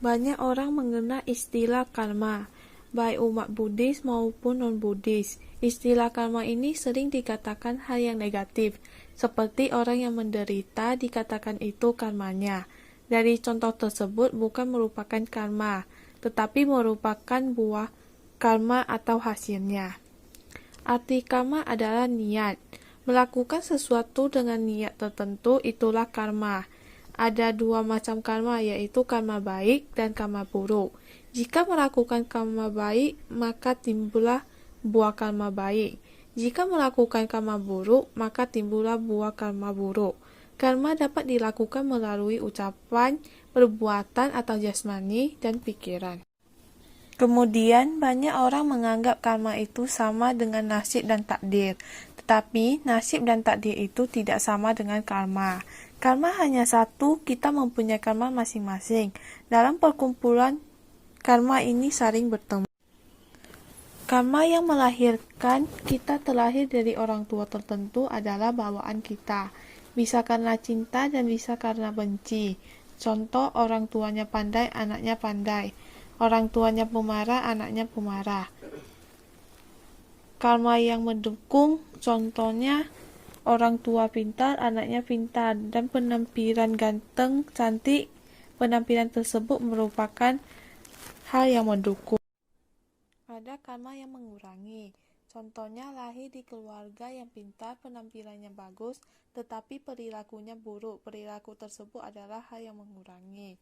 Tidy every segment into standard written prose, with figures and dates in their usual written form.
Banyak orang mengenal istilah karma, baik umat Buddhis maupun non-Buddhis. Istilah karma ini sering dikatakan hal yang negatif, seperti orang yang menderita dikatakan itu karmanya. Dari contoh tersebut bukan merupakan karma, tetapi merupakan buah karma atau hasilnya. Arti karma adalah niat. Melakukan sesuatu dengan niat tertentu itulah karma. Ada dua macam karma, yaitu karma baik dan karma buruk. Jika melakukan karma baik, maka timbullah buah karma baik. Jika melakukan karma buruk, maka timbullah buah karma buruk. Karma dapat dilakukan melalui ucapan, perbuatan atau jasmani, dan pikiran. Kemudian, banyak orang menganggap karma itu sama dengan nasib dan takdir. Tetapi, nasib dan takdir itu tidak sama dengan karma. Karma hanya satu, kita mempunyai karma masing-masing. Dalam perkumpulan, karma ini saling bertemu. Karma yang melahirkan kita terlahir dari orang tua tertentu adalah bawaan kita. Bisa karena cinta dan bisa karena benci. Contoh, orang tuanya pandai, anaknya pandai. Orang tuanya pemarah, anaknya pemarah. Karma yang mendukung, contohnya orang tua pintar, anaknya pintar, dan penampilan ganteng, cantik. Penampilan tersebut merupakan hal yang mendukung. Ada karma yang mengurangi. Contohnya lahir di keluarga yang pintar, penampilannya bagus, tetapi perilakunya buruk. Perilaku tersebut adalah hal yang mengurangi.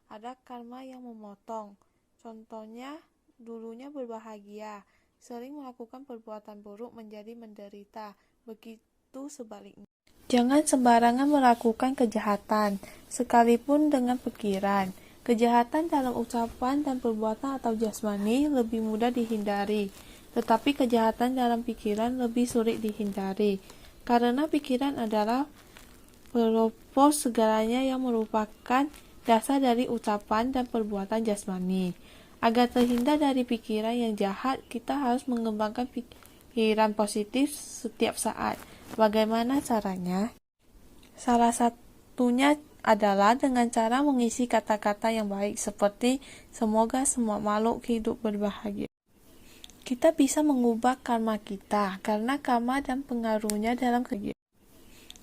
Ada karma yang memotong. Contohnya, dulunya berbahagia, sering melakukan perbuatan buruk menjadi menderita. Begitu sebaliknya. Jangan sembarangan melakukan kejahatan, sekalipun dengan pikiran. Kejahatan dalam ucapan dan perbuatan atau jasmani lebih mudah dihindari, tetapi kejahatan dalam pikiran lebih sulit dihindari, karena pikiran adalah pelopor segalanya yang merupakan dasar dari ucapan dan perbuatan jasmani. Agar terhindar dari pikiran yang jahat, kita harus mengembangkan pikiran positif setiap saat. Bagaimana caranya? Salah satunya adalah dengan cara mengisi kata-kata yang baik seperti semoga semua makhluk hidup berbahagia. Kita bisa mengubah karma kita karena karma dan pengaruhnya dalam kehidupan.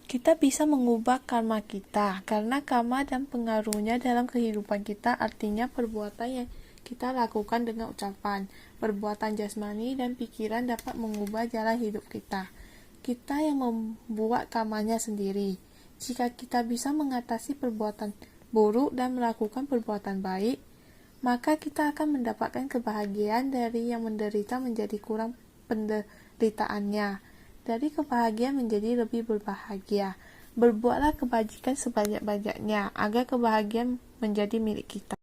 Kita bisa mengubah karma kita karena karma dan pengaruhnya dalam kehidupan kita, artinya perbuatan yang kita lakukan dengan ucapan, perbuatan jasmani, dan pikiran dapat mengubah jalan hidup kita. Kita yang membuat karmanya sendiri. Jika kita bisa mengatasi perbuatan buruk dan melakukan perbuatan baik, maka kita akan mendapatkan kebahagiaan. Dari yang menderita menjadi kurang penderitaannya, dari kebahagiaan menjadi lebih berbahagia. Berbuatlah kebajikan sebanyak-banyaknya agar kebahagiaan menjadi milik kita.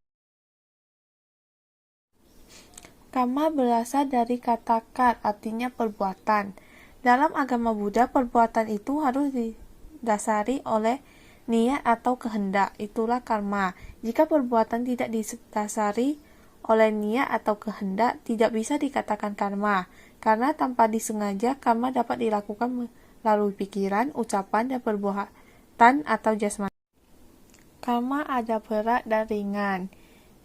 Karma berasal dari kata kar, artinya perbuatan. Dalam agama Buddha, perbuatan itu harus didasari oleh niat atau kehendak, itulah karma. Jika perbuatan tidak didasari oleh niat atau kehendak, tidak bisa dikatakan karma, karena tanpa disengaja, karma dapat dilakukan melalui pikiran, ucapan, dan perbuatan atau jasmani. Karma ada berat dan ringan.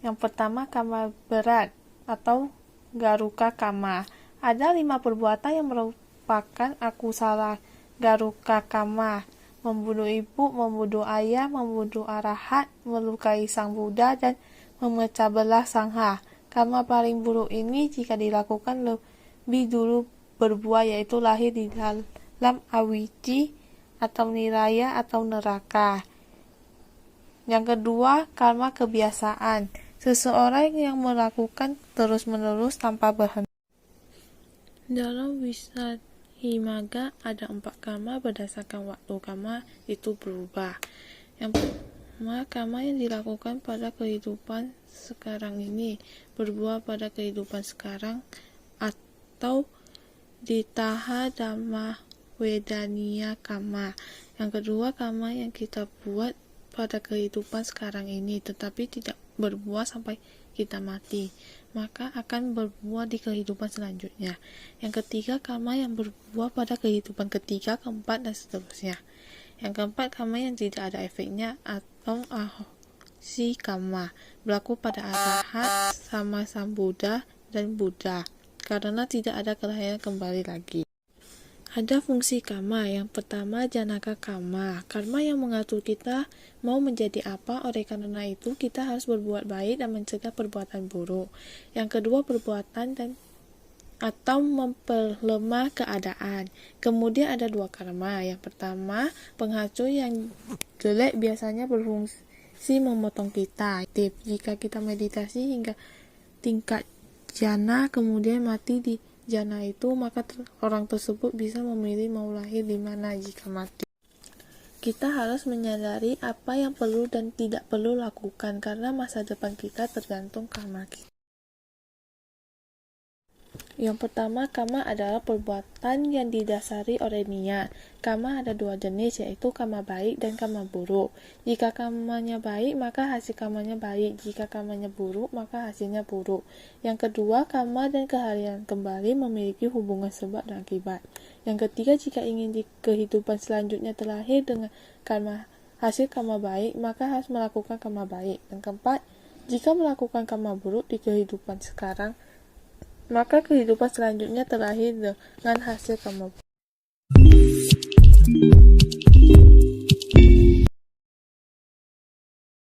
Yang pertama, karma berat atau garuka karma. Ada 5 perbuatan yang merupakan akusala garuka karma: membunuh ibu, membunuh ayah, membunuh arahat, melukai sang Buddha, dan memecah belah sangha. Karma paling buruk ini jika dilakukan lebih dulu berbuah, yaitu lahir di dalam awici atau niraya atau neraka. Yang kedua, karma kebiasaan. Seseorang yang melakukan terus-menerus tanpa berhenti. Dalam Wisudhimaga ada 4 karma berdasarkan waktu. Karma itu berubah. Yang pertama, karma yang dilakukan pada kehidupan sekarang ini berbuah pada kehidupan sekarang atau ditaha dhamma wedaniya karma. Yang kedua, karma yang kita buat pada kehidupan sekarang ini tetapi tidak berbuah sampai kita mati, maka akan berbuah di kehidupan selanjutnya. Yang ketiga, karma yang berbuah pada kehidupan ketiga, keempat, dan seterusnya. Yang keempat, karma yang tidak ada efeknya atau ahosi karma, berlaku pada arahat, sama Sambuddha, dan Buddha, karena tidak ada kelahiran kembali lagi. Ada fungsi karma. Yang pertama, janaka karma. Karma yang mengatur kita mau menjadi apa, oleh karena itu kita harus berbuat baik dan mencegah perbuatan buruk. Yang kedua, perbuatan atau memperlemah keadaan. Kemudian ada dua karma. Yang pertama, penghancur yang jelek biasanya berfungsi memotong kita. Jika kita meditasi hingga tingkat jana kemudian mati di jana itu, maka orang tersebut bisa memilih mau lahir di mana jika mati. Kita harus menyadari apa yang perlu dan tidak perlu lakukan, karena masa depan kita tergantung karma kita. Yang pertama, karma adalah perbuatan yang didasari oleh niat. Karma ada dua jenis, yaitu karma baik dan karma buruk. Jika karmanya baik, maka hasil karmanya baik. Jika karmanya buruk, maka hasilnya buruk. Yang kedua, karma dan keharian kembali memiliki hubungan sebab dan akibat. Yang ketiga, jika ingin di kehidupan selanjutnya terlahir dengan hasil karma baik, maka harus melakukan karma baik. Yang keempat, jika melakukan karma buruk di kehidupan sekarang, maka kehidupan selanjutnya terlahir dengan hasil karma buruk.